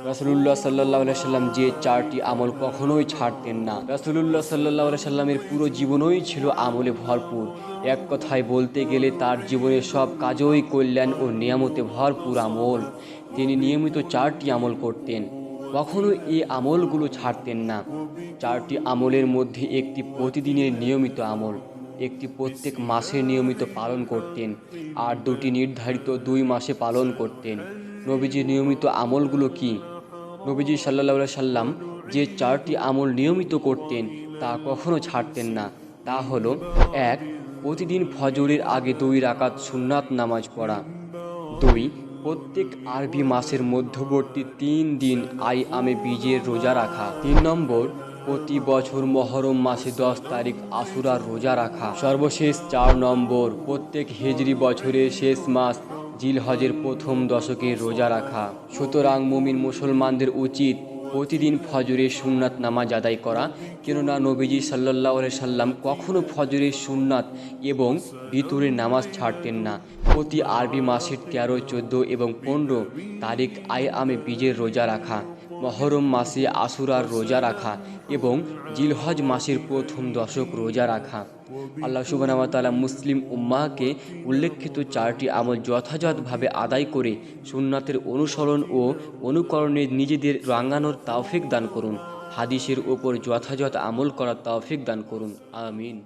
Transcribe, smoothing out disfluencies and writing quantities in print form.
রাসূলুল্লাহ সাল্লাল্লাহু আলাইহি সাল্লাম যে চারটি আমল কখনোই ছাড়তেন না। রাসূলুল্লাহ সাল্লাল্লাহু আলাইহি সাল্লামের পুরো জীবনই ছিল আমলে ভরপুর। এক কথায় বলতে গেলে তার জীবনের সব কাজই কল্যাণ ও নিয়ামতে ভরপুর আমল। তিনি নিয়মিত চারটি আমল করতেন, কখনো এই আমলগুলো ছাড়তেন না। চারটি আমলের মধ্যে একটি প্রতিদিনের নিয়মিত আমল, একটি প্রত্যেক মাসে নিয়মিত পালন করতেন, আর দুটি নির্ধারিত 2 মাসে পালন করতেন। নবীজির নিয়মিত আমলগুলো কি? নবীজি সাল্লাল্লাহু আলাইহি সাল্লাম যে চারটি আমল নিয়মিত করতেন তা কখনো ছাড়তেন না, তা হলো: 1. প্রতিদিন ফজরের আগে 2 রাকাত সুন্নাত নামাজ পড়া। 2. প্রত্যেক আরবি মাসের মধ্যবর্তী 3 দিন আইয়ামে বীজের রোজা রাখা। 3 নম্বর, প্রতি বছর মহরম মাসে 10 তারিখ আশুরার রোজা রাখা। সর্বশেষ 4 নম্বর, প্রত্যেক হিজরি বছরের শেষ মাস জিলহজের প্রথম দশকে রোজা রাখা। সুতরাং মুমিন মুসলমানদের উচিত প্রতিদিন ফজরের সুন্নাত নামাজ আদায় করা, কেননা নবীজি সাল্লাল্লাহু আলাইহি সাল্লাম কখনো ফজরের সুন্নাত এবং ভিতরের নামাজ ছাড়তেন না। প্রতি আরবি মাসের 13, 14 এবং 15 তারিখ আইয়ামে বীজের রোজা রাখা, মহরম মাসে আশুরার রোজা রাখা এবং জিলহজ মাসের প্রথম দশক রোজা রাখা। আল্লাহ সুবহানাহু ওয়া তাআলা মুসলিম উম্মাহকে উল্লেখিত চারটি আমল যথাযথভাবে আদায় করে সুন্নাতের অনুসরণ ও অনুকরণে নিজেদের রাঙানোর তৌফিক দান করুন। হাদিসের ওপর যথাযথ আমল করার তৌফিক দান করুন। আমিন।